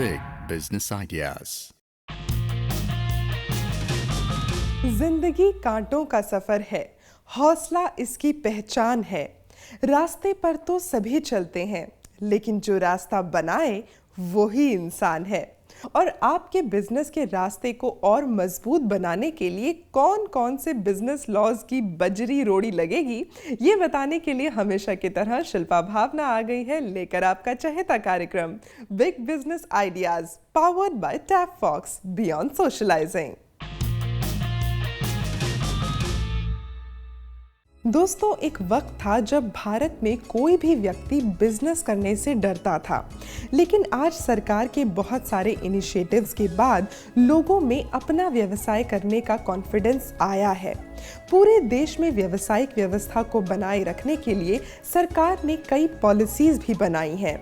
Big Business Ideas. जिंदगी कांटों का सफर है, हौसला इसकी पहचान है। रास्ते पर तो सभी चलते हैं, लेकिन जो रास्ता बनाए वो ही इंसान है। और आपके बिजनेस के रास्ते को और मजबूत बनाने के लिए कौन कौन से बिजनेस लॉज की बजरी रोड़ी लगेगी, ये बताने के लिए हमेशा की तरह शिल्पा भावना आ गई है लेकर आपका चहेता कार्यक्रम big business ideas, powered by Tap Fox, beyond socialising. दोस्तों, एक वक्त था जब भारत में कोई भी व्यक्ति बिजनेस करने से डरता था, लेकिन आज सरकार के बहुत सारे इनिशिएटिव्स के बाद लोगों में अपना व्यवसाय करने का कॉन्फिडेंस आया है। पूरे देश में व्यावसायिक व्यवस्था को बनाए रखने के लिए सरकार ने कई पॉलिसीज भी बनाई हैं।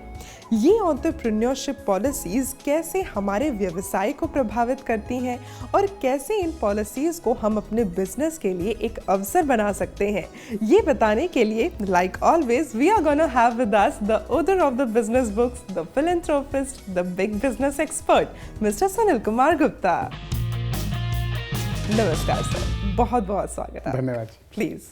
ये एंटरप्रेन्योरशिप पॉलिसीज कैसे हमारे व्यवसाय को प्रभावित करती हैं और कैसे इन पॉलिसीज को हम अपने बिजनेस के लिए एक अवसर बना सकते हैं, ये बताने के लिए like always we are gonna have with us the author of the business books, the philanthropist, the big business expert, mister Sunil Kumar Gupta. नमस्कार सर, बहुत बहुत स्वागत है। धन्यवाद। प्लीज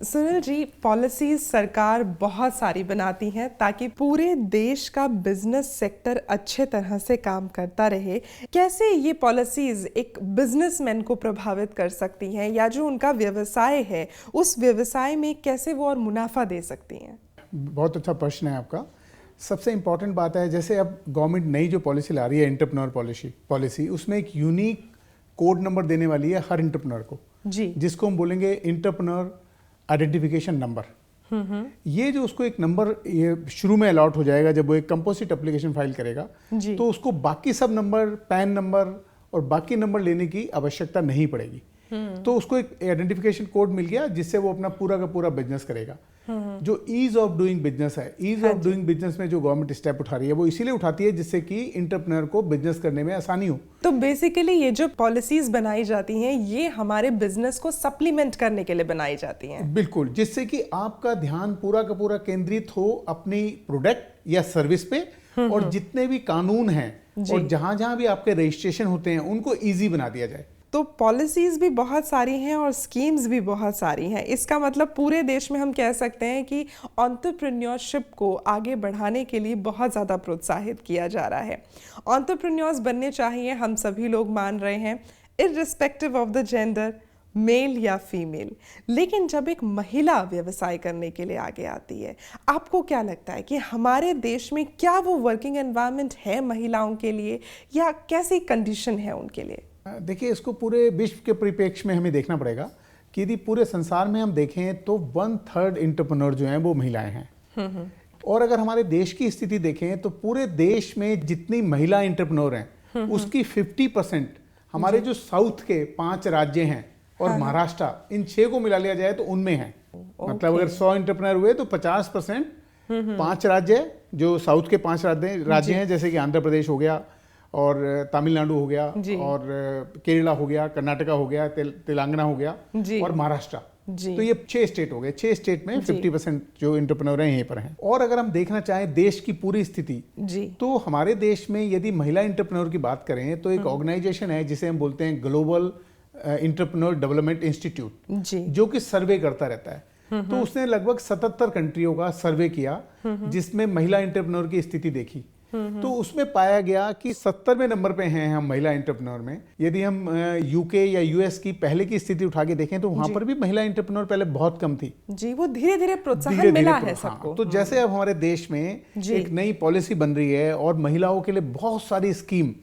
सुनील जी, पॉलिसीज सरकार बहुत सारी बनाती है ताकि पूरे देश का बिजनेस सेक्टर अच्छे तरह से काम करता रहे। कैसे ये पॉलिसीज एक बिजनेसमैन को प्रभावित कर सकती हैं, या जो उनका व्यवसाय है उस व्यवसाय में कैसे वो और मुनाफा दे सकती हैं? बहुत अच्छा प्रश्न है आपका। सबसे इम्पॉर्टेंट बात है, जैसे अब गवर्नमेंट नई जो पॉलिसी ला रही है, एंटरप्रेन्योर पॉलिसी, उसमें एक यूनिक कोड नंबर देने वाली है हर एंटरप्रेन्योर को, जी, जिसको हम बोलेंगे एंटरप्रेन्योर आइडेंटिफिकेशन नंबर। ये जो उसको एक नंबर ये शुरू में अलॉट हो जाएगा जब वो एक कंपोजिट एप्लीकेशन फाइल करेगा, तो उसको बाकी सब नंबर, पैन नंबर और बाकी नंबर लेने की आवश्यकता नहीं पड़ेगी। तो उसको एक आइडेंटिफिकेशन कोड मिल गया जिससे वो अपना पूरा का पूरा बिजनेस करेगा। जो ईज ऑफ डूइंग बिजनेस है, ईज ऑफ डूइंग बिजनेस में जो गवर्नमेंट स्टेप उठा रही है वो इसीलिए उठाती है जिससे कि एंटरप्रेन्योर को बिजनेस करने में आसानी हो। तो बेसिकली ये जो पॉलिसीज बनाई जाती हैं ये हमारे बिजनेस को सप्लीमेंट करने के लिए बनाई जाती हैं। बिल्कुल, जिससे कि आपका ध्यान पूरा का पूरा केंद्रित हो अपनी प्रोडक्ट या सर्विस पे, और जितने भी कानून हैं और जहां जहां भी आपके रजिस्ट्रेशन होते हैं उनको ईजी बना दिया जाए। तो पॉलिसीज भी बहुत सारी हैं और स्कीम्स भी बहुत सारी हैं। इसका मतलब पूरे देश में हम कह सकते हैं कि एंटरप्रेन्योरशिप को आगे बढ़ाने के लिए बहुत ज़्यादा प्रोत्साहित किया जा रहा है। एंटरप्रेन्योर्स बनने चाहिए, हम सभी लोग मान रहे हैं, irrespective of the gender, male या फीमेल। लेकिन जब एक महिला व्यवसाय करने के लिए आगे आती है, आपको क्या लगता है कि हमारे देश में क्या वो वर्किंग एनवायरनमेंट है महिलाओं के लिए, या कैसी कंडीशन है उनके लिए? देखिए, इसको पूरे विश्व के परिप्रेक्ष्य में हमें देखना पड़ेगा कि यदि पूरे संसार में हम देखें तो 1/3 एंटरप्रेन्योर जो हैं वो महिलाएं हैं। और अगर हमारे देश की स्थिति देखें तो पूरे देश में जितनी महिला एंटरप्रेन्योर हैं उसकी 50% हमारे जो साउथ के 5 राज्य हैं और महाराष्ट्र, इन 6 को मिला लिया जाए तो उनमें है। मतलब अगर 100 एंटरप्रेन्योर हुए तो 50% 5 राज्य, जो साउथ के 5 राज्य हैं, जैसे कि आंध्र प्रदेश हो गया और तमिलनाडु हो गया और केरला हो गया, कर्नाटका हो गया, तेलंगाना हो गया और महाराष्ट्र। तो ये 6 स्टेट हो गए। 6 स्टेट में 50% जो एंटरप्रेन्योर हैं यहीं पर हैं। और अगर हम देखना चाहें देश की पूरी स्थिति, तो हमारे देश में यदि महिला एंटरप्रेन्योर की बात करें तो एक ऑर्गेनाइजेशन है जिसे हम बोलते हैं ग्लोबल एंटरप्रेन्योर डेवलपमेंट इंस्टीट्यूट, जो कि सर्वे करता रहता है। तो उसने लगभग 77 कंट्रियों का सर्वे किया जिसमें महिला एंटरप्रेन्योर की स्थिति देखी। तो उसमें पाया गया कि 70वें नंबर पे हैं हम महिला एंटरप्रेन्योर में। यदि हम यूके या यूएस की पहले की स्थिति उठा के देखें तो वहां पर भी महिला एंटरप्रेन्योर पहले बहुत कम थी। जी, वो धीरे धीरे प्रोत्साहन मिला है सबको। तो जैसे अब हमारे देश में एक नई पॉलिसी बन रही है और महिलाओं के लिए बहुत सारी स्कीम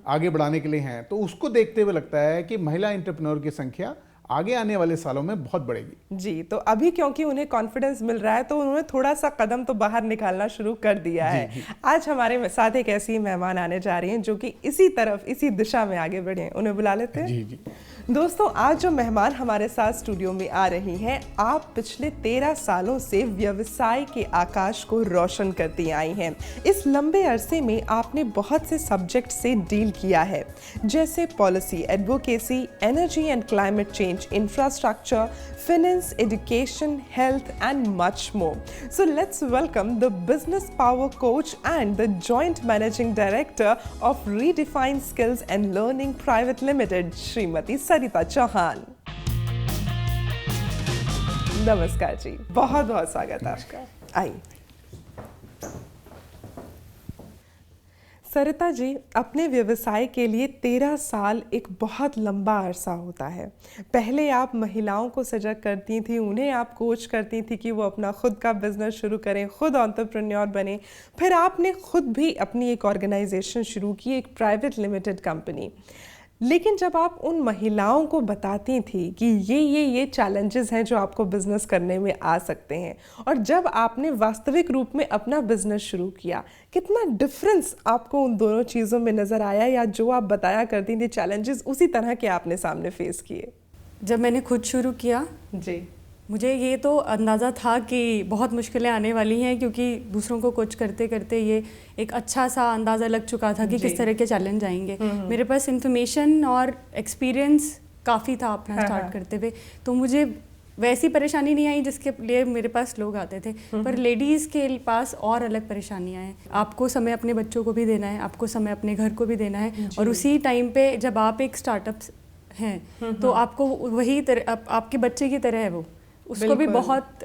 आगे बढ़ाने के लिए हैं, तो उसको देखते हुए लगता है कि महिला एंटरप्रेन्योर की संख्या आगे आने वाले सालों में बहुत बढ़ेगी। जी, तो अभी क्योंकि उन्हें कॉन्फिडेंस मिल रहा है तो उन्होंने थोड़ा सा कदम तो बाहर निकालना शुरू कर दिया है। आज हमारे साथ एक ऐसी मेहमान आने जा रही हैं जो कि इसी तरफ, इसी दिशा में आगे बढ़े। उन्हें बुला लेते हैं। जी जी। दोस्तों, आज जो मेहमान हमारे साथ स्टूडियो में आ रही हैं, आप पिछले 13 सालों से व्यवसाय के आकाश को रोशन करती आई हैं। इस लंबे अरसे में आपने बहुत से सब्जेक्ट से डील किया है, जैसे policy advocacy, energy and climate change, infrastructure, finance, education, health and much more. So let's welcome the business power coach and the joint managing director of redefined skills and learning private limited, Shrimati Sarita Chauhan. नमस्कार जी, बहुत बहुत स्वागत है आपका। आइए सरिता जी, अपने व्यवसाय के लिए 13 साल एक बहुत लंबा अरसा होता है। पहले आप महिलाओं को सजग करती थी, उन्हें आप कोच करती थी कि वो अपना खुद का बिजनेस शुरू करें, खुद एंटरप्रेन्योर बने। फिर आपने खुद भी अपनी एक ऑर्गेनाइजेशन शुरू की, एक प्राइवेट लिमिटेड कंपनी। लेकिन जब आप उन महिलाओं को बताती थी कि ये चैलेंजेस हैं जो आपको बिजनेस करने में आ सकते हैं, और जब आपने वास्तविक रूप में अपना बिजनेस शुरू किया, कितना डिफरेंस आपको उन दोनों चीज़ों में नज़र आया, या जो आप बताया करती थी चैलेंजेस उसी तरह के आपने सामने फेस किए? जब मैंने खुद शुरू किया जी, मुझे ये तो अंदाज़ा था कि बहुत मुश्किलें आने वाली हैं, क्योंकि दूसरों को कोच करते करते ये एक अच्छा सा अंदाज़ा लग चुका था कि किस तरह के चैलेंज आएंगे। मेरे पास इंफॉर्मेशन और एक्सपीरियंस काफ़ी था अपना स्टार्ट करते हुए, तो मुझे वैसी परेशानी नहीं आई जिसके लिए मेरे पास लोग आते थे। पर लेडीज़ के पास और अलग परेशानियां हैं। आपको समय अपने बच्चों को भी देना है, आपको समय अपने घर को भी देना है, और उसी टाइम पे जब आप एक स्टार्टअप हैं तो आपको वही आपके बच्चे की तरह है वो, उसको भी बहुत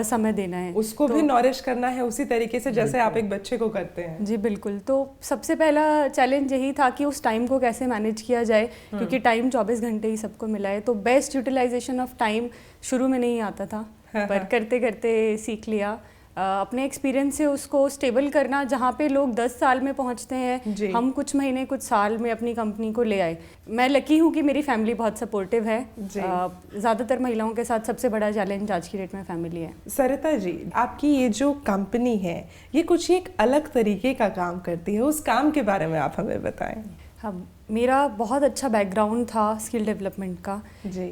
समय देना है, उसको भी नॉरिश करना है उसी तरीके से जैसे आप एक बच्चे को करते हैं। जी बिल्कुल। तो सबसे पहला चैलेंज यही था कि उस टाइम को कैसे मैनेज किया जाए, क्योंकि टाइम 24 घंटे ही सबको मिला है। तो बेस्ट यूटिलाइजेशन ऑफ टाइम शुरू में नहीं आता था, पर करते करते सीख लिया। अपने एक्सपीरियंस से उसको स्टेबल करना, जहाँ पे लोग 10 साल में पहुँचते हैं, हम कुछ महीने कुछ साल में अपनी कंपनी को ले आए। मैं लकी हूँ कि मेरी फैमिली बहुत सपोर्टिव है। ज़्यादातर महिलाओं के साथ सबसे बड़ा चैलेंज आज की डेट में फैमिली है। सरिता जी, आपकी ये जो कंपनी है, ये कुछ एक अलग तरीके का काम करती है, उस काम के बारे में आप हमें बताएं। हाँ, मेरा बहुत अच्छा बैकग्राउंड था स्किल डेवलपमेंट का,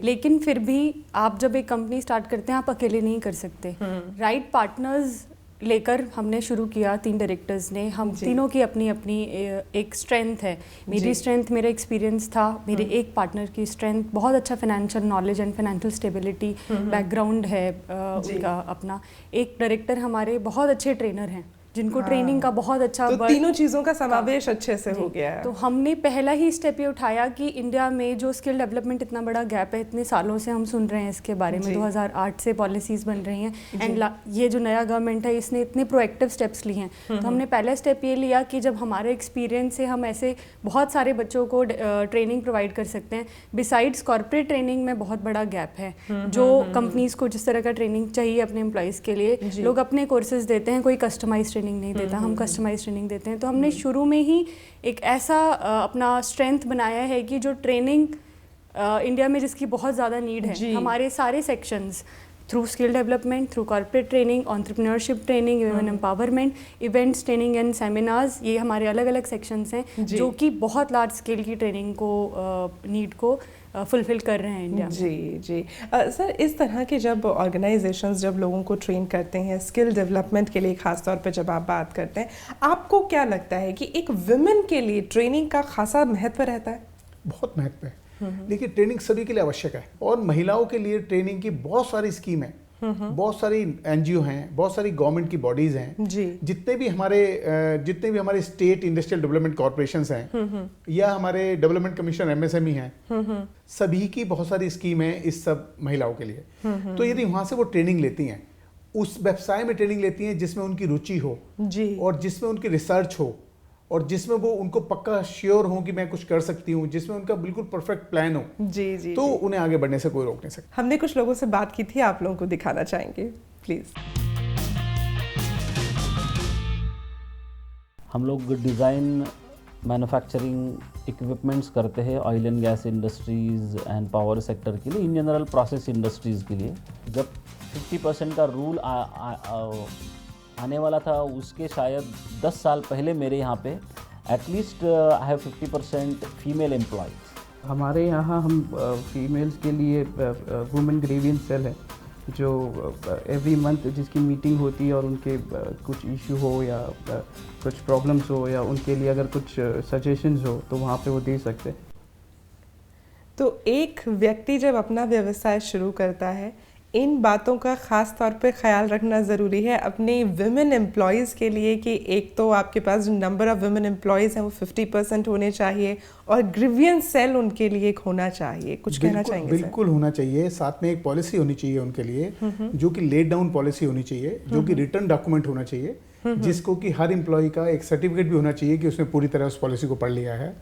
लेकिन फिर भी आप जब एक कंपनी स्टार्ट करते हैं आप अकेले नहीं कर सकते। राइट पार्टनर्स लेकर हमने शुरू किया, 3 डायरेक्टर्स ने। हम तीनों की अपनी अपनी एक स्ट्रेंथ है। मेरी स्ट्रेंथ मेरा एक्सपीरियंस था, मेरे एक पार्टनर की स्ट्रेंथ बहुत अच्छा financial knowledge and financial stability background है उनका अपना। एक डायरेक्टर हमारे बहुत अच्छे ट्रेनर हैं, जिनको ट्रेनिंग का बहुत अच्छा, तो तीनों चीज़ों का समावेश अच्छे से हो गया है। तो हमने पहला ही स्टेप ये उठाया कि इंडिया में जो स्किल डेवलपमेंट इतना बड़ा गैप है, इतने सालों से हम सुन रहे हैं इसके बारे में, 2008 से पॉलिसीज़ बन रही हैं, एंड ये जो नया गवर्नमेंट है इसने इतने प्रोएक्टिव स्टेप्स लिए हैं। तो हमने पहला स्टेप ये लिया कि जब हमारे एक्सपीरियंस से हम ऐसे बहुत सारे बच्चों को ट्रेनिंग प्रोवाइड कर सकते हैं। बिसाइड्स कॉर्पोरेट ट्रेनिंग में बहुत बड़ा गैप है, जो कंपनीज़ को जिस तरह का ट्रेनिंग चाहिए अपने एम्प्लॉयज़ के लिए, लोग अपने कोर्सेज देते हैं, कोई कस्टमाइज ट्रेनिंग नहीं देता, हम कस्टमाइज ट्रेनिंग देते हैं। तो हमने शुरू में ही एक ऐसा अपना स्ट्रेंथ बनाया है कि जो ट्रेनिंग इंडिया में जिसकी बहुत ज़्यादा नीड है, हमारे सारे sections through skill development, through corporate training, entrepreneurship training, women empowerment, events training and seminars, ये हमारे अलग अलग सेक्शंस हैं जो कि बहुत लार्ज स्केल की ट्रेनिंग को नीड को फुलफिल कर रहे हैं इंडिया में। जी सर, इस तरह के जब ऑर्गेनाइजेशंस जब लोगों को ट्रेन करते हैं स्किल डेवलपमेंट के लिए, खास तौर पे जब आप बात करते हैं, आपको क्या लगता है कि एक वुमेन के लिए ट्रेनिंग का खासा महत्व रहता है? बहुत महत्व है। देखिए, ट्रेनिंग सभी के लिए आवश्यक है, और महिलाओं के लिए ट्रेनिंग की बहुत सारी स्कीम है, बहुत सारी एनजीओ हैं, बहुत सारी गवर्नमेंट की बॉडीज हैं, जितने भी हमारे स्टेट इंडस्ट्रियल डेवलपमेंट कॉर्पोरेशंस हैं, या हमारे डेवलपमेंट कमीशन एमएसएमई हैं, सभी की बहुत सारी स्कीम है इस सब महिलाओं के लिए। तो यदि वहां से वो ट्रेनिंग लेती हैं, उस व्यवसाय में ट्रेनिंग लेती हैं जिसमें उनकी रुचि हो, और जिसमें उनकी रिसर्च हो, और जिसमें वो उनको पक्का श्योर हो कि मैं कुछ कर सकती हूँ, जिसमें उनका बिल्कुल परफेक्ट प्लान हो, तो उन्हें आगे बढ़ने से कोई रोक नहीं सकता। हमने कुछ लोगों से बात की थी, आप लोगों को दिखाना चाहेंगे प्लीज? हम लोग डिज़ाइन मैन्युफैक्चरिंग इक्विपमेंट्स करते हैं oil and gas industries and power sector के लिए, इन जनरल प्रोसेस इंडस्ट्रीज़ के लिए। जब 50% का रूल आने वाला था, उसके शायद 10 साल पहले मेरे यहाँ पे at least I have 50% female employees. हमारे यहाँ हम फीमेल्स के लिए वुमेन ग्रीवियंस सेल है जो एवरी मंथ जिसकी मीटिंग होती है और उनके कुछ इशू हो या कुछ प्रॉब्लम्स हो या उनके लिए अगर कुछ सजेशंस हो तो वहाँ पे वो दे सकते हैं। तो एक व्यक्ति जब अपना व्यवसाय शुरू करता है, इन बातों का ख़ास तौर पे ख्याल रखना ज़रूरी है अपने विमेन एम्प्लॉयज़ के लिए कि एक तो आपके पास जो नंबर ऑफ़ विमेन एम्प्लॉयज़ हैं वो 50% होने चाहिए और ग्रीवियंस सेल उनके लिए एक होना चाहिए। कुछ कहना चाहेंगे? बिल्कुल होना चाहिए। साथ में एक पॉलिसी होनी चाहिए उनके लिए जो कि लेड डाउन पॉलिसी होनी चाहिए, जो कि रिटर्न डॉक्यूमेंट होना चाहिए, जिसको कि हर एम्प्लॉय का एक सर्टिफिकेट भी होना चाहिए कि उसने पूरी तरह उस पॉलिसी को पढ़ लिया है।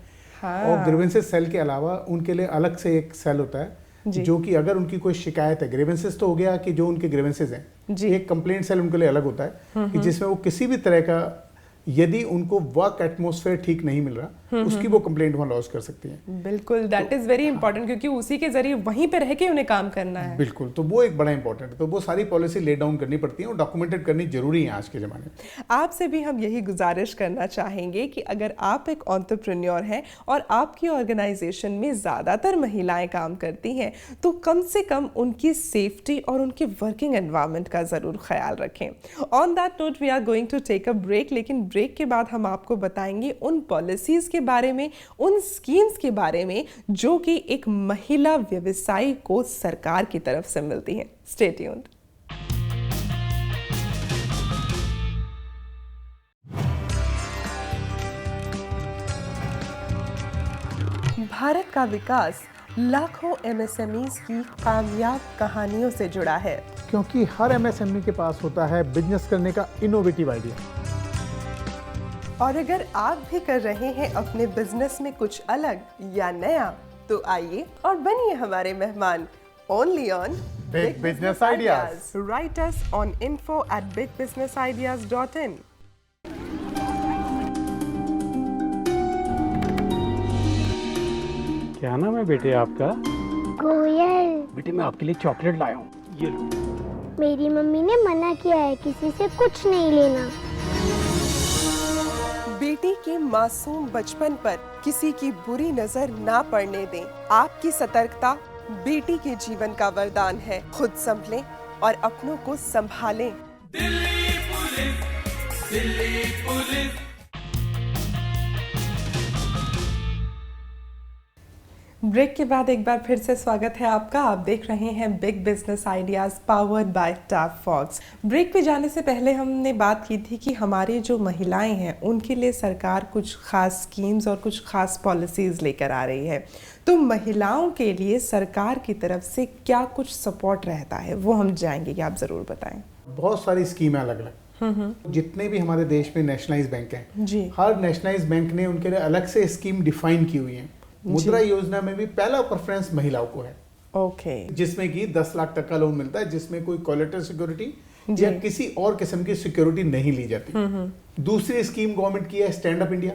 और ग्रीवेंसेस सेल के अलावा उनके लिए अलग से एक सेल होता है जो कि अगर उनकी कोई शिकायत है, ग्रीवेंसेस तो हो गया कि जो उनके ग्रीवेंसेस हैं, एक कंप्लेंट सेल उनके लिए अलग होता है कि जिसमें वो किसी भी तरह का यदि उनको वर्क एटमॉस्फेयर ठीक नहीं मिल रहा उसकी वो कंप्लेंट वहाँ लॉन्च कर सकती हैं। बिल्कुल, दैट इज़ वेरी इंपॉर्टेंट क्योंकि उसी के जरिए वहीं पे रह के उन्हें काम करना है। बिल्कुल, तो वो एक बड़ा इंपॉर्टेंट है। तो वो सारी पॉलिसी ले डाउन करनी पड़ती है और डॉक्यूमेंटेड करनी जरूरी है आज के ज़माने में। आपसे भी हम यही गुजारिश करना चाहेंगे कि अगर आप एक एंटरप्रेन्योर हैं और आपकी ऑर्गेनाइजेशन में ज़्यादातर महिलाएं काम करती हैं तो कम से कम उनकी सेफ्टी और उनके वर्किंग एनवायरनमेंट का ज़रूर ख्याल रखें। On that note we are going to take a break, लेकिन ब्रेक के बाद हम आपको बताएंगे उन पॉलिसीज़ के बारे में, उन स्कीम्स के बारे में जो कि एक महिला व्यवसायी को सरकार की तरफ से मिलती हैं। Stay tuned. भारत का विकास लाखों एमएसएमईज की कामयाब कहानियों से जुड़ा है, क्योंकि हर एमएसएमई के पास होता है बिजनेस करने का इनोवेटिव आइडिया। और अगर आप भी कर रहे हैं अपने बिजनेस में कुछ अलग या नया तो आइए और बनिए हमारे मेहमान only on Big Business Ideas. Write us on info@bigbusinessideas.in। क्या नाम है बेटे आपका? कोयल। बेटे मैं आपके लिए चॉकलेट लाया हूँ, ये लो। मेरी मम्मी ने मना किया है किसी से कुछ नहीं लेना। बेटी के मासूम बचपन पर किसी की बुरी नजर ना पड़ने दें। आपकी सतर्कता बेटी के जीवन का वरदान है। खुद संभलें और अपनों को संभालें। Delhi police, Delhi police. Break के बाद एक बार फिर से स्वागत है आपका। आप देख रहे हैं big business ideas powered by Tap Fox. Break पे जाने से पहले हमने बात की थी कि हमारी जो महिलाएं हैं उनके लिए सरकार कुछ खास स्कीम्स और कुछ खास पॉलिसीज़ लेकर आ रही है। तो महिलाओं के लिए सरकार की तरफ से क्या कुछ सपोर्ट रहता है वो हम जाएंगे कि आप ज़रूर बताएं। बहुत सारी स्कीमें अलग अलग, जितने भी हमारे देश में नेशनलाइज बैंक हैं जी, हर नेशनलाइज बैंक ने उनके लिए अलग से स्कीम डिफाइन की हुई है। मुद्रा योजना में भी पहला प्रेफरेंस महिलाओं को है। ओके। जिसमें कि 10 लाख तक का लोन मिलता है, जिसमें कोई कोलेटरल सिक्योरिटी या किसी और किस्म की सिक्योरिटी नहीं ली जाती। दूसरी स्कीम गवर्नमेंट की है स्टैंड अप इंडिया,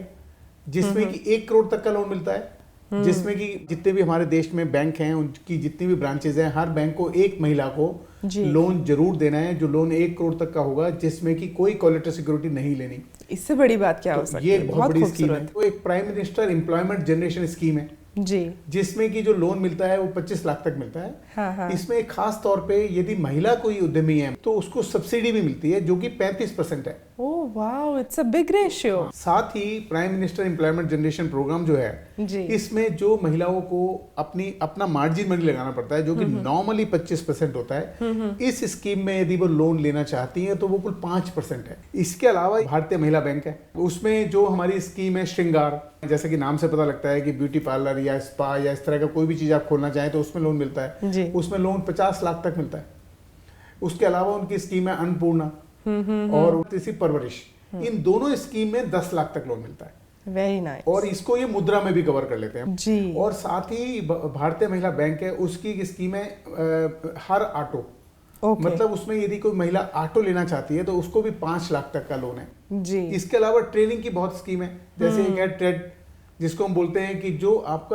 जिसमें कि 1 करोड़ तक का लोन मिलता है, जिसमें कि जितने भी हमारे देश में बैंक हैं उनकी जितनी भी ब्रांचेज हैं हर बैंक को एक महिला को लोन जरूर देना है, जो लोन 1 करोड़ तक का होगा, जिसमें कि कोई कोलेटरल सिक्योरिटी नहीं लेनी। इससे बड़ी बात क्या हो सकती है? ये बहुत बड़ी स्कीम है। तो एक prime minister employment generation scheme है जी, जिसमें कि जो लोन मिलता है वो 25 लाख तक मिलता है। हाँ। इसमें खास तौर पे यदि महिला कोई उद्यमी है तो उसको सब्सिडी भी मिलती है जो कि 35% है। Oh wow, it's a big ratio. साथ ही prime minister employment generation programme जो है जी, इसमें जो महिलाओं को अपना मार्जिन मनी लगाना पड़ता है जो कि नॉर्मली 25% होता है, इस स्कीम में यदि वो लोन लेना चाहती है तो वो कुल 5% है। इसके अलावा भारतीय महिला बैंक है, उसमें जो हमारी स्कीम है श्रृंगार, जैसे कि नाम से पता लगता है कि ब्यूटी पार्लर या स्पा या इस तरह का कोई भी चीज आप खोलना चाहें तो उसमें लोन मिलता है जी। उसमें लोन 50 लाख तक मिलता है। उसके अलावा उनकी स्कीम है अन्नपूर्णा और तीसरी परवरिश, इन दोनों स्कीम में 10 लाख तक लोन मिलता है। Very nice. और इसको ये मुद्रा में भी कवर कर लेते हैं जी। और साथ ही भारतीय महिला बैंक है, उसकी स्कीम है हर ऑटो, मतलब उसमें यदि कोई महिला ऑटो लेना चाहती है तो उसको भी 5 लाख तक का लोन है जी। इसके अलावा ट्रेनिंग की बहुत स्कीम है, जैसे एक है ट्रेड, जिसको हम बोलते हैं कि जो आप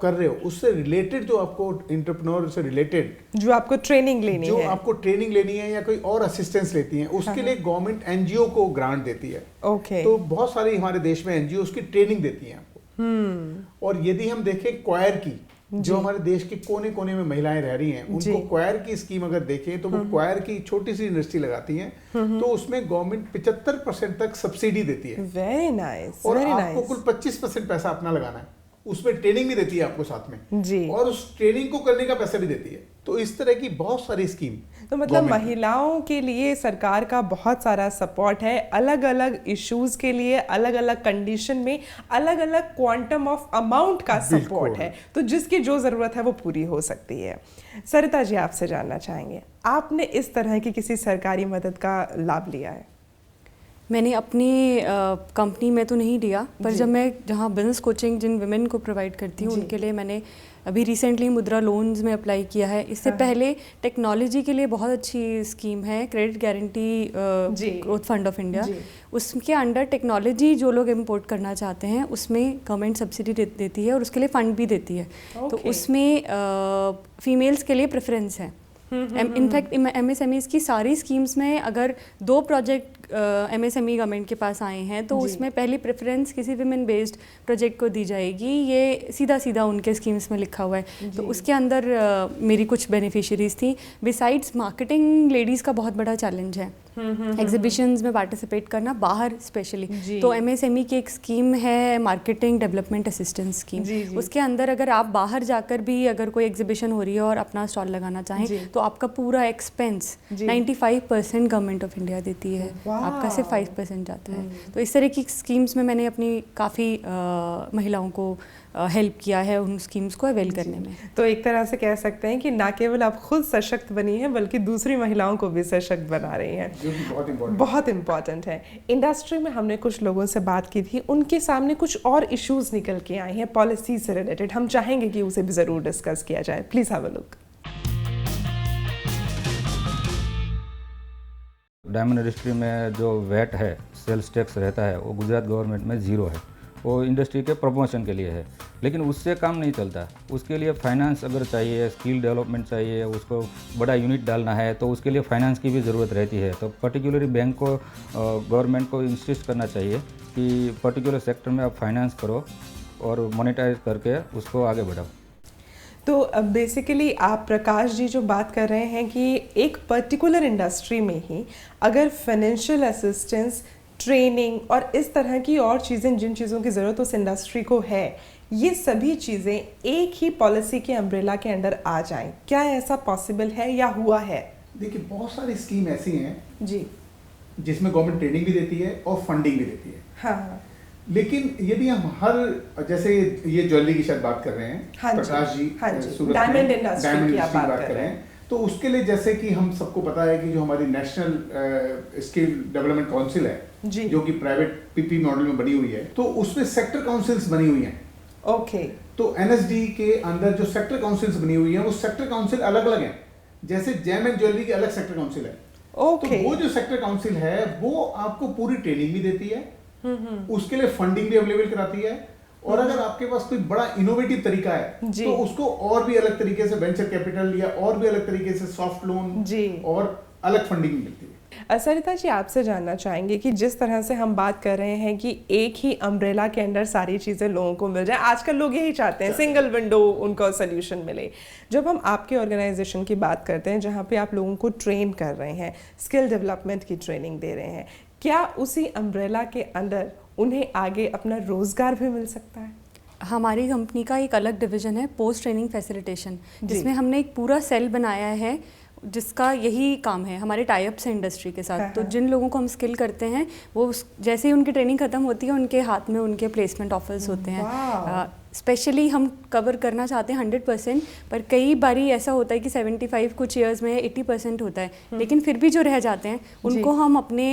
कर रहे हो उससे रिलेटेड, जो आपको एंटरप्रेन्योर से रिलेटेड जो आपको ट्रेनिंग लेनी जो है, आपको ट्रेनिंग लेनी है या कोई और असिस्टेंस लेती है, उसके लिए गवर्नमेंट एनजीओ को ग्रांट देती है। ओके। तो बहुत सारी हमारे देश में एनजीओ उसकी ट्रेनिंग देती हैं आपको। और यदि हम देखें क्वायर की, जो हमारे देश के कोने कोने में महिलाएं रह रही हैं, उनको क्वायर की स्कीम अगर देखें तो वो क्वायर की छोटी सी यूनिवर्सिटी लगाती हैं, तो उसमें गवर्नमेंट 75% तक सब्सिडी देती है। Very nice. और आपको कुल 25% पैसा अपना लगाना है, उसमें ट्रेनिंग भी देती है आपको साथ में जी, और उस ट्रेनिंग को करने का पैसा भी देती है। तो इस तरह की बहुत सारी स्कीम, तो मतलब महिलाओं के लिए सरकार का बहुत सारा सपोर्ट है, अलग अलग इश्यूज के लिए अलग अलग कंडीशन में अलग अलग क्वांटम ऑफ अमाउंट का सपोर्ट है, तो जिसकी जो ज़रूरत है वो पूरी हो सकती है। सरिता जी, आपसे जानना चाहेंगे, आपने इस तरह की किसी सरकारी मदद का लाभ लिया है? मैंने अपनी कंपनी में तो नहीं लिया, पर जब मैं जहाँ बिजनेस कोचिंग जिन वुमेन को प्रोवाइड करती हूँ उनके लिए मैंने अभी रिसेंटली मुद्रा लोन्स में अप्लाई किया है। इससे पहले टेक्नोलॉजी के लिए बहुत अच्छी स्कीम है, credit guarantee growth fund of India, उसके अंडर टेक्नोलॉजी जो लोग इम्पोर्ट करना चाहते हैं उसमें गवर्नमेंट सब्सिडी देती है और उसके लिए फ़ंड भी देती है। तो उसमें फीमेल्स के लिए प्रेफरेंस है। इनफैक्ट MSMEs की सारी स्कीम्स में अगर 2 प्रोजेक्ट MSME गवर्नमेंट के पास आए हैं तो उसमें पहली प्रेफरेंस किसी विमेन बेस्ड प्रोजेक्ट को दी जाएगी। ये सीधा सीधा उनके स्कीम्स में लिखा हुआ है। तो उसके अंदर मेरी कुछ बेनिफिशियरीज थी। बिसाइड्स मार्केटिंग लेडीज़ का बहुत बड़ा चैलेंज है, एग्जीबिशंस में पार्टिसिपेट करना बाहर स्पेशली। तो MSME की एक स्कीम है मार्केटिंग डेवलपमेंट असिस्टेंस स्कीम। उसके अंदर अगर आप बाहर जाकर भी अगर कोई एग्जीबिशन हो रही है और अपना स्टॉल लगाना चाहें तो आपका पूरा एक्सपेंस 95% गवर्नमेंट ऑफ इंडिया देती है, आपका सिर्फ 5% जाता है। तो इस तरह की स्कीम्स में मैंने अपनी काफ़ी महिलाओं को हेल्प किया है उन स्कीम्स को अवेल करने में। तो एक तरह से कह सकते हैं कि ना केवल आप खुद सशक्त बनी हैं बल्कि दूसरी महिलाओं को भी सशक्त बना रही हैं, जो कि बहुत इम्पॉर्टेंट है। इंडस्ट्री में हमने कुछ लोगों से बात की थी, उनके सामने कुछ और इश्यूज निकल के आए हैं पॉलिसी से रिलेटेड, हम चाहेंगे कि उसे भी ज़रूर डिस्कस किया जाए। Please have a look. Diamond industry में जो वैट है, सेल्स टैक्स रहता है, वो गुजरात गवर्नमेंट में 0 है। वो इंडस्ट्री के प्रमोशन के लिए है, लेकिन उससे काम नहीं चलता। उसके लिए फाइनेंस अगर चाहिए, स्किल डेवलपमेंट चाहिए, उसको बड़ा यूनिट डालना है तो उसके लिए फाइनेंस की भी ज़रूरत रहती है। तो पर्टिकुलरली बैंक को, गवर्नमेंट को इंसिस्ट करना चाहिए कि पर्टिकुलर सेक्टर में आप फाइनेंस करो और मोनेटाइज करके उसको आगे बढ़ाओ। तो बेसिकली आप प्रकाश जी जो बात कर रहे हैं कि एक पर्टिकुलर इंडस्ट्री में ही अगर फाइनेंशियल असिस्टेंस, ट्रेनिंग और इस तरह की और चीज़ें, जिन चीज़ों की ज़रूरत उस इंडस्ट्री को है, ये सभी चीज़ें एक ही पॉलिसी के अम्ब्रेला के अंडर आ जाएं, क्या ऐसा पॉसिबल है या हुआ है? देखिए, बहुत सारी स्कीम ऐसी हैं जी जिसमें गवर्नमेंट ट्रेनिंग भी देती है और फंडिंग भी देती है। हाँ, लेकिन यदि हम जैसे ये ज्वेलरी की शायद बात कर रहे हैं, प्रकाश जी, डायमंड इंडस्ट्री की आप बात कर रहे हैं, तो उसके लिए जैसे कि हम सबको पता है कि जो हमारी नेशनल स्किल डेवलपमेंट काउंसिल है जो कि प्राइवेट पीपी मॉडल में बनी हुई है, तो उसमें सेक्टर काउंसिल्स बनी हुई हैं। ओके। तो NSD के अंदर जो सेक्टर काउंसिल्स बनी हुई हैं, वो सेक्टर काउंसिल अलग अलग हैं। जैसे जेम एंड ज्वेलरी की अलग सेक्टर काउंसिल है। ओके। तो वो जो सेक्टर काउंसिल है वो आपको पूरी ट्रेनिंग भी देती है, उसके लिए फंडिंग भी अवेलेबल कराती है, और अगर आपके पास कोई बड़ा इनोवेटिव तरीका है तो उसको और भी अलग तरीके से वेंचर कैपिटल या और भी अलग तरीके से सॉफ्ट लोन और अलग फंडिंग मिलती है। सरिता जी, आपसे जानना चाहेंगे कि जिस तरह से हम बात कर रहे हैं कि एक ही अम्ब्रेला के अंदर सारी चीज़ें लोगों को मिल जाए, आजकल लोग यही चाहते हैं, सिंगल विंडो उनको सोल्यूशन मिले। जब हम आपके ऑर्गेनाइजेशन की बात करते हैं जहाँ पे आप लोगों को ट्रेन कर रहे हैं, स्किल डेवलपमेंट की ट्रेनिंग दे रहे हैं, क्या उसी अम्ब्रेला के अंदर उन्हें आगे अपना रोजगार भी मिल सकता है? हमारी कंपनी का एक अलग डिवीजन है पोस्ट ट्रेनिंग फैसिलिटेशन, जिसमें हमने एक पूरा सेल बनाया है जिसका यही काम है। हमारे टाइप्स हैं इंडस्ट्री के साथ, तो जिन लोगों को हम स्किल करते हैं वो जैसे ही उनकी ट्रेनिंग खत्म होती है उनके हाथ में उनके प्लेसमेंट ऑफर्स होते हैं। स्पेशली हम कवर करना चाहते हैं 100%, पर कई बारी ऐसा होता है कि 75 कुछ ईयर्स में 80% होता है, लेकिन फिर भी जो रह जाते हैं उनको हम अपने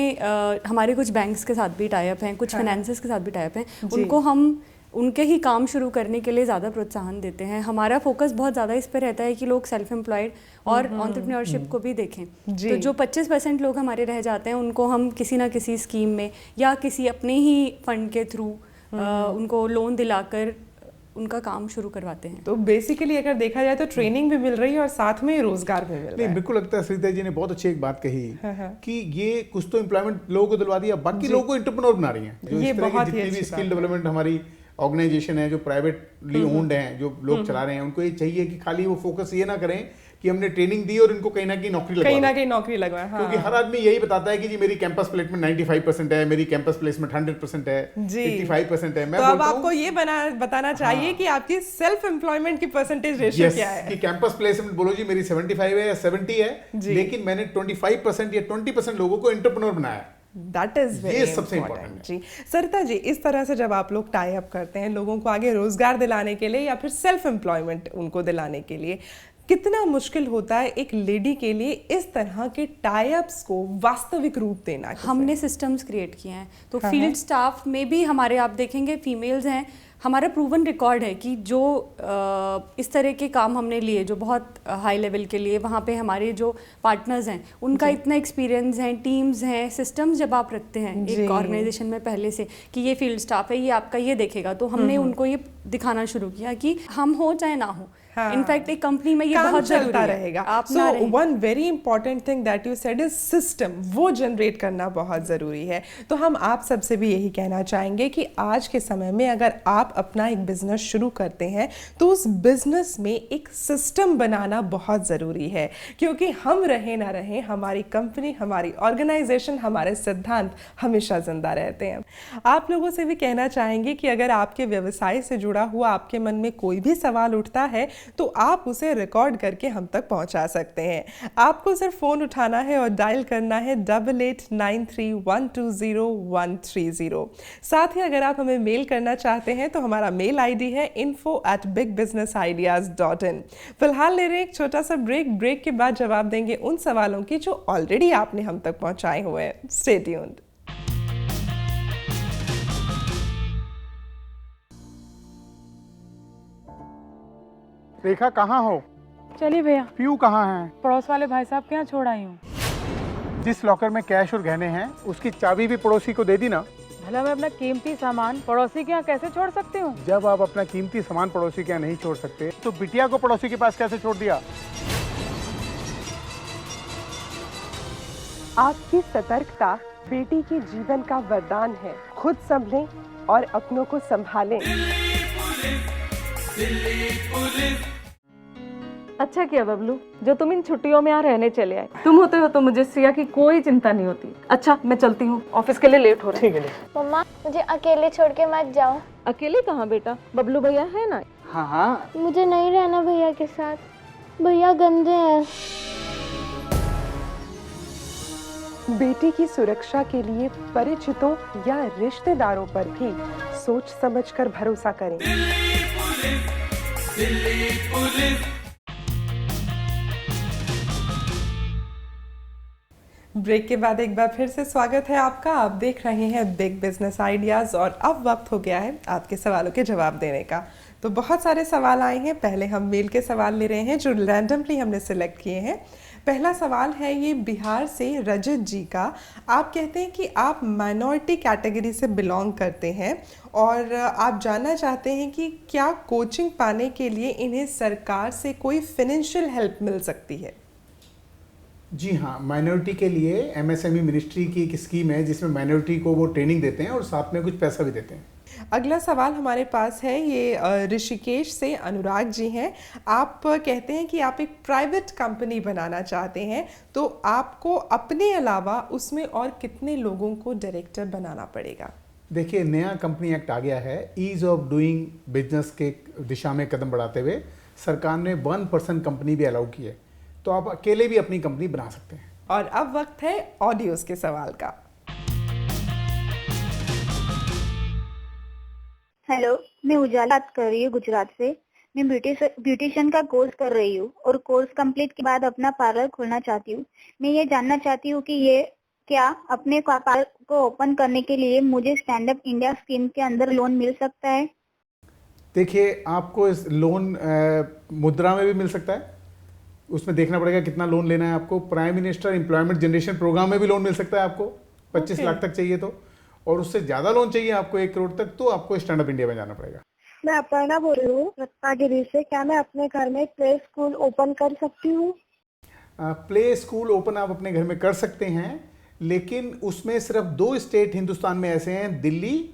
हमारे कुछ बैंक्स के साथ भी टाइप हैं, कुछ फाइनेंसेस के साथ भी टाइप हैं, उनको हम उनके ही काम शुरू करने के लिए ज़्यादा प्रोत्साहन देते हैं। हमारा फोकस बहुत ज़्यादा इस पर रहता है कि लोग सेल्फ एम्प्लॉयड और एंटरप्रेन्योरशिप को भी देखें। तो जो 25% लोग हमारे रह जाते हैं उनको हम किसी ना किसी स्कीम में या किसी अपने ही फंड के थ्रू उनको लोन दिलाकर उनका काम शुरू करवाते हैं। तो बेसिकली अगर देखा जाए तो ट्रेनिंग भी मिल रही है और साथ में रोजगार भी मिल रहा है। नहीं, बिल्कुल लगता है सरिता जी ने बहुत अच्छी एक बात कही कि ये कुछ तो एम्प्लॉयमेंट लोगों को दिलवा दिया, बाकी लोगों को एंटरप्रेन्योर बना रही हैं। जो इस तरह की जितनी भी स्किल डेवलपमेंट हमारी ऑर्गेनाइजेशन है जो प्राइवेटली ओन्ड हैं, जो लोग चला रहे हैं, उनको ये चाहिए कि खाली वो फोकस ये ना करें कि हमने ट्रेनिंग दी और इनको कहीं ना कहीं नौकरी लगवाए। हाँ। क्योंकि हर आदमी यही बताता है कि जी मेरी कैंपस प्लेसमेंट 95% है, मेरी कैंपस प्लेसमेंट 100% है, 85% है। मैं तो अब आपको ये बताना चाहिए कि आपकी सेल्फ एम्प्लॉयमेंट की परसेंटेज रेशियो क्या है। कि कैंपस प्लेसमेंट बोलो जी मेरी 75 है या 70 है, लेकिन मैंने 25% या 20% लोगों को एंटरप्रेन्योर बनाया। That is very सबसे important जी। सरिता जी, इस तरह से जब आप लोग टाई अप करते हैं लोगों को आगे रोजगार दिलाने के लिए या फिर सेल्फ एम्प्लॉयमेंट उनको दिलाने के लिए, कितना मुश्किल होता है एक लेडी के लिए इस तरह के टाई अप्स को वास्तविक रूप देना? हमने सिस्टम्स क्रिएट किए हैं, तो फील्ड स्टाफ में भी हमारे आप देखेंगे फीमेल्स हैं। हमारा प्रूवन रिकॉर्ड है कि जो इस तरह के काम हमने लिए जो बहुत हाई लेवल के लिए, वहाँ पे हमारे जो पार्टनर्स हैं उनका इतना एक्सपीरियंस है, टीम्स हैं, सिस्टम्स जब आप रखते हैं एक ऑर्गेनाइजेशन में पहले से कि ये फील्ड स्टाफ है, ये आपका ये देखेगा, तो हमने उनको ये दिखाना शुरू किया कि हम हो चाहे ना हो, इनफैक्ट एक कंपनी में ये बहुत जरूरी रहेगा। So one very important thing that you said is system, वो जनरेट करना बहुत ज़रूरी है। तो हम आप सबसे भी यही कहना चाहेंगे कि आज के समय में अगर आप अपना एक बिजनेस शुरू करते हैं तो उस बिजनेस में एक सिस्टम बनाना बहुत ज़रूरी है, क्योंकि हम रहे ना रहे, हमारी कंपनी, हमारी ऑर्गेनाइजेशन, हमारे सिद्धांत हमेशा जिंदा रहते हैं। आप लोगों से भी कहना चाहेंगे कि अगर आपके व्यवसाय से जुड़ा हुआ आपके मन में कोई भी सवाल उठता है तो आप उसे रिकॉर्ड करके हम तक पहुंचा सकते हैं। आपको सिर्फ फ़ोन उठाना है और डायल करना है 8893120130। साथ ही अगर आप हमें मेल करना चाहते हैं तो हमारा मेल आईडी है info@bigbusinessideas.in। फिलहाल ले रहे हैं एक छोटा सा ब्रेक के बाद जवाब देंगे उन सवालों की जो ऑलरेडी आपने हम तक पहुंचाए हुए हैं। Stay tuned. रेखा कहाँ हो? चलिए भैया। पीयू कहाँ है? पड़ोस वाले भाई साहब के यहाँ छोड़ आई हूँ। जिस लॉकर में कैश और गहने हैं उसकी चाबी भी पड़ोसी को दे दी ना। भला मैं अपना कीमती सामान पड़ोसी के यहाँ कैसे छोड़ सकती हूँ? जब आप अपना कीमती सामान पड़ोसी के यहाँ नहीं छोड़ सकते तो बिटिया को पड़ोसी के पास कैसे छोड़ दिया? आपकी सतर्कता बेटी के जीवन का वरदान है। खुद संभलें और अपनों को संभालें। अच्छा किया बबलू जो तुम इन छुट्टियों में यहाँ रहने चले आए। तुम होते हो तो मुझे श्रेया की कोई चिंता नहीं होती। अच्छा मैं चलती हूँ, ऑफिस के लिए लेट हो रहा है। ठीक है। मम्मा मुझे अकेले छोड़ के मत जाओ। अकेले कहाँ बेटा, बबलू भैया है ना। हाँ हाँ मुझे नहीं रहना भैया के साथ, भैया गंदे हैं। बेटी की सुरक्षा के लिए परिचितों या रिश्तेदारों पर भी सोच समझकर भरोसा करें। ब्रेक के बाद एक बार फिर से स्वागत है आपका। आप देख रहे हैं बिग बिजनेस आइडियाज़ और अब वक्त हो गया है आपके सवालों के जवाब देने का। तो बहुत सारे सवाल आए हैं। पहले हम मेल के सवाल ले रहे हैं जो रैंडमली हमने सिलेक्ट किए हैं। पहला सवाल है ये बिहार से रजत जी का। आप कहते हैं कि आप माइनॉरिटी कैटेगरी से बिलोंग करते हैं और आप जानना चाहते हैं कि क्या कोचिंग पाने के लिए इन्हें सरकार से कोई फाइनेंशियल हेल्प मिल सकती है? जी हाँ, माइनॉरिटी के लिए एमएसएमई मिनिस्ट्री की एक स्कीम है जिसमें माइनॉरिटी को वो ट्रेनिंग देते हैं और साथ में कुछ पैसा भी देते हैं। अगला सवाल हमारे पास है ये ऋषिकेश से अनुराग जी हैं। आप कहते हैं कि आप एक प्राइवेट कंपनी बनाना चाहते हैं, तो आपको अपने अलावा उसमें और कितने लोगों को डायरेक्टर बनाना पड़ेगा? देखिए, नया कंपनी एक्ट आ गया है। ईज ऑफ डूइंग बिजनेस के दिशा में कदम बढ़ाते हुए सरकार ने 1% कंपनी भी अलाउ की है, तो आप अकेले भी अपनी कंपनी बना सकते हैं। और अब वक्त है ऑडियोज के सवाल का। हेलो, मैं उजाला बात कर रही हूँ गुजरात से। मैं ब्यूटिशियन का कोर्स कर रही हूँ और कोर्स कंप्लीट के बाद अपना पार्लर खोलना चाहती हूँ। मैं ये जानना चाहती हूँ कि ये क्या अपने पार्लर को ओपन करने के लिए मुझे स्टैंड अप इंडिया स्कीम के अंदर लोन मिल सकता है? देखिए, आपको इस लोन मुद्रा में भी मिल सकता है, उसमें देखना पड़ेगा कितना लोन लेना है आपको। Prime minister employment generation programme में भी लोन मिल सकता है आपको, 25 लाख तक चाहिए तो, और उससे ज़्यादा लोन चाहिए आपको 1 करोड़ तक, तो आपको स्टैंड अप इंडिया में जाना पड़ेगा। मैं अपर्णा बोल रही हूँ रत्नागिरी से। क्या मैं अपने घर में प्ले स्कूल ओपन कर सकती हूँ? प्ले स्कूल ओपन आप अपने घर में कर सकते हैं, लेकिन उसमें सिर्फ 2 स्टेट हिंदुस्तान में ऐसे हैं, दिल्ली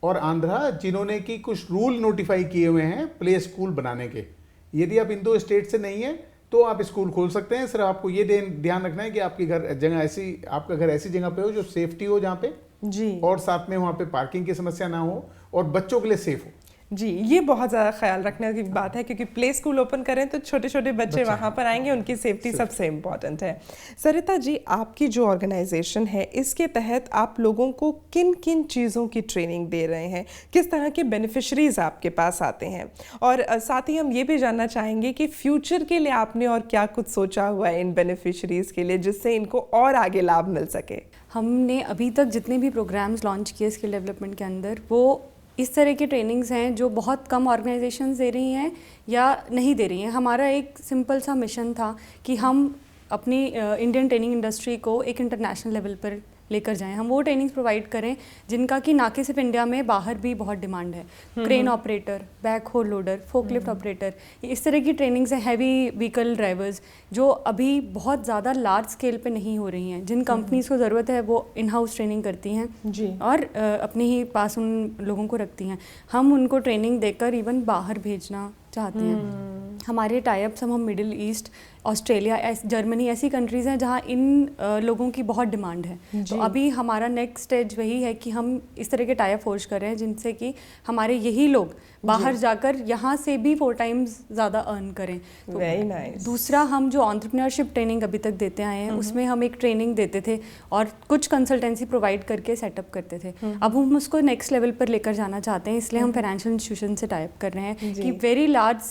और आंध्रा जिन्होंने कि कुछ रूल नोटिफाई किए हुए हैं प्ले स्कूल बनाने के। यदि आप इन दो स्टेट से नहीं है तो आप स्कूल खोल सकते हैं। सिर्फ आपको ये ध्यान रखना है कि आपकी आपका घर ऐसी जगह पे हो जो सेफ्टी हो जहाँ पे जी, और साथ में वहाँ पे पार्किंग की समस्या ना हो और बच्चों के लिए सेफ हो। जी, ये बहुत ज़्यादा ख्याल रखने की बात है क्योंकि प्ले स्कूल ओपन करें तो छोटे छोटे बच्चे वहाँ पर आएंगे, उनकी सेफ्टी सबसे इम्पॉर्टेंट है। सरिता जी, आपकी जो ऑर्गेनाइजेशन है इसके तहत आप लोगों को किन किन चीज़ों की ट्रेनिंग दे रहे हैं, किस तरह के बेनिफिशरीज आपके पास आते हैं, और साथ ही हम ये भी जानना चाहेंगे कि फ्यूचर के लिए आपने और क्या कुछ सोचा हुआ है इन बेनिफिशरीज के लिए जिससे इनको और आगे लाभ मिल सके। हमने अभी तक जितने भी प्रोग्राम्स लॉन्च किए स्किल डेवलपमेंट के अंदर, वो इस तरह की ट्रेनिंग्स हैं जो बहुत कम ऑर्गेनाइजेशंस दे रही हैं या नहीं दे रही हैं। हमारा एक सिंपल सा मिशन था कि हम अपनी इंडियन ट्रेनिंग इंडस्ट्री को एक इंटरनेशनल लेवल पर लेकर जाएं। हम वो ट्रेनिंग्स प्रोवाइड करें जिनका कि ना कि सिर्फ इंडिया में, बाहर भी बहुत डिमांड है। Crane operator, backhoe loader, forklift operator, इस तरह की ट्रेनिंग्स हैं। हैवी व्हीकल ड्राइवर्स जो अभी बहुत ज़्यादा लार्ज स्केल पे नहीं हो रही हैं, जिन कंपनीज़ को ज़रूरत है वो इन हाउस ट्रेनिंग करती हैं जी, और अपने ही पास उन लोगों को रखती हैं। हम उनको ट्रेनिंग देकर इवन बाहर भेजना चाहते हैं। हमारे टाइप्स हम मिडिल ईस्ट, ऑस्ट्रेलिया, जर्मनी ऐसी कंट्रीज़ हैं जहाँ इन लोगों की बहुत डिमांड है। तो अभी हमारा नेक्स्ट स्टेज वही है कि हम इस तरह के टाइप फोर्ज कर रहे हैं जिनसे कि हमारे यही लोग बाहर जाकर यहाँ से भी 4 टाइम्स ज़्यादा अर्न करें। तो वेरी नाइस। दूसरा, हम जो एंटरप्रेन्योरशिप ट्रेनिंग अभी तक देते आए हैं उसमें हम एक ट्रेनिंग देते थे और कुछ कंसल्टेंसी प्रोवाइड करके सेटअप करते थे। अब हम उसको नेक्स्ट लेवल पर लेकर जाना चाहते हैं, इसलिए हम फाइनेंशियल इंस्टीट्यूशन से टाइप कर रहे हैं कि वेरी लार्ज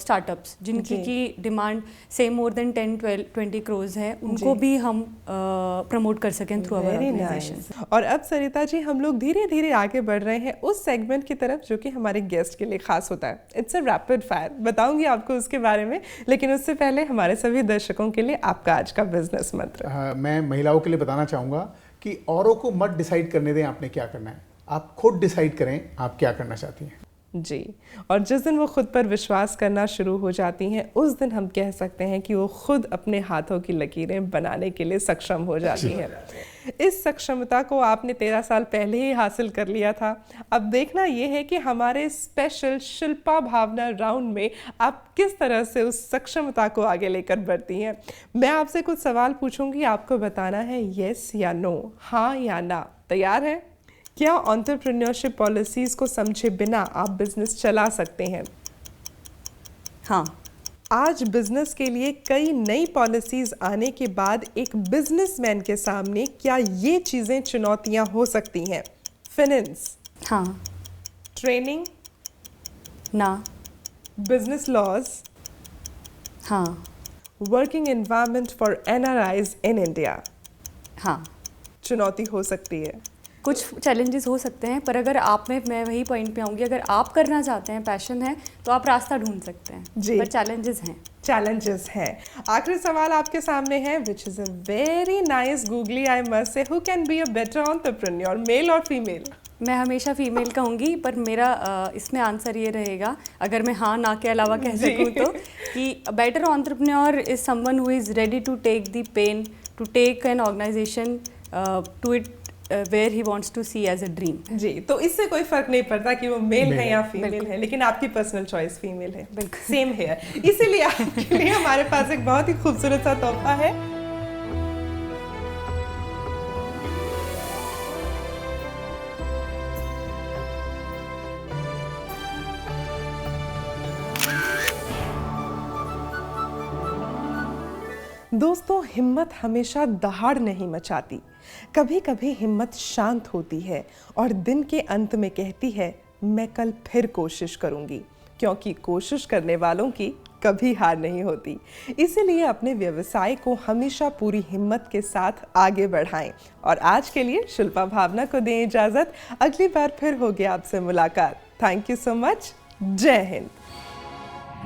स्टार्टअप्स जिनकी की डिमांड से मोर देन 10-20 करोड़ है, उनको भी हम प्रमोट कर सकें थ्रू आवर ऑर्गेनाइजेशन। और अब सरिता जी, हम लोग धीरे धीरे आगे बढ़ रहे हैं उस सेगमेंट की तरफ जो कि हमारे गेस्ट के लिए खास होता है। इट्स अ रैपिड फायर, बताऊंगी आपको उसके बारे में, लेकिन उससे पहले हमारे सभी दर्शकों के लिए आपका आज का बिजनेस मंत्र। मैं महिलाओं के लिए बताना चाहूँगा कि औरों को मत डिसाइड करने दें आपने क्या करना है, आप खुद डिसाइड करें आप क्या करना चाहती हैं। जी, और जिस दिन वो खुद पर विश्वास करना शुरू हो जाती हैं उस दिन हम कह सकते हैं कि वो खुद अपने हाथों की लकीरें बनाने के लिए सक्षम हो जाती हैं। इस सक्षमता को आपने 13 साल पहले ही हासिल कर लिया था। अब देखना ये है कि हमारे स्पेशल शिल्पा भावना राउंड में आप किस तरह से उस सक्षमता को आगे लेकर बढ़ती हैं। मैं आपसे कुछ सवाल पूछूंगी, आपको बताना है येस या नो, हाँ या ना। तैयार है? क्या एंटरप्रेन्योरशिप पॉलिसीज़ को समझे बिना आप बिजनेस चला सकते हैं? हाँ। आज बिजनेस के लिए कई नई पॉलिसीज़ आने के बाद एक बिजनेसमैन के सामने क्या ये चीज़ें चुनौतियां हो सकती हैं? फाइनेंस? हाँ। ट्रेनिंग? ना। Business laws? हाँ। Working environment for NRIs in India? हाँ। चुनौती हो सकती है। कुछ चैलेंजेस हो सकते हैं, पर अगर आप में, मैं वही पॉइंट पे आऊँगी, अगर आप करना चाहते हैं, पैशन है, तो आप रास्ता ढूंढ सकते हैं जी, पर चैलेंजेस हैं। चैलेंजेस हैं। आखिरी सवाल आपके सामने है, which is a very nice googly, I must say, who can be a better entrepreneur, male और फीमेल? मैं हमेशा फीमेल कहूँगी, पर मेरा इसमें आंसर ये रहेगा, अगर मैं हाँ ना के अलावा कह सकूँ तो, कि better entrepreneur is someone who is ready to take the pen, to take an organisation to it where he wants to see as a dream। जी, तो इससे कोई फर्क नहीं पड़ता कि वो मेल है या फीमेल है, लेकिन आपकी पर्सनल चॉइस फीमेल है। सेम है, इसीलिए आपके लिए हमारे पास एक बहुत ही खूबसूरत सा तोहफा है। दोस्तों, हिम्मत हमेशा दहाड़ नहीं मचाती, कभी कभी हिम्मत शांत होती है और दिन के अंत में कहती है मैं कल फिर कोशिश करूंगी, क्योंकि कोशिश करने वालों की कभी हार नहीं होती। इसीलिए अपने व्यवसाय को हमेशा पूरी हिम्मत के साथ आगे बढ़ाएं। और आज के लिए शिल्पा भावना को दें इजाज़त, अगली बार फिर होगी आपसे मुलाकात। Thank you so much. जय हिंद।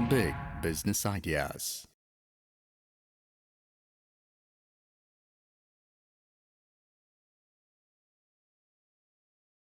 Big business ideas.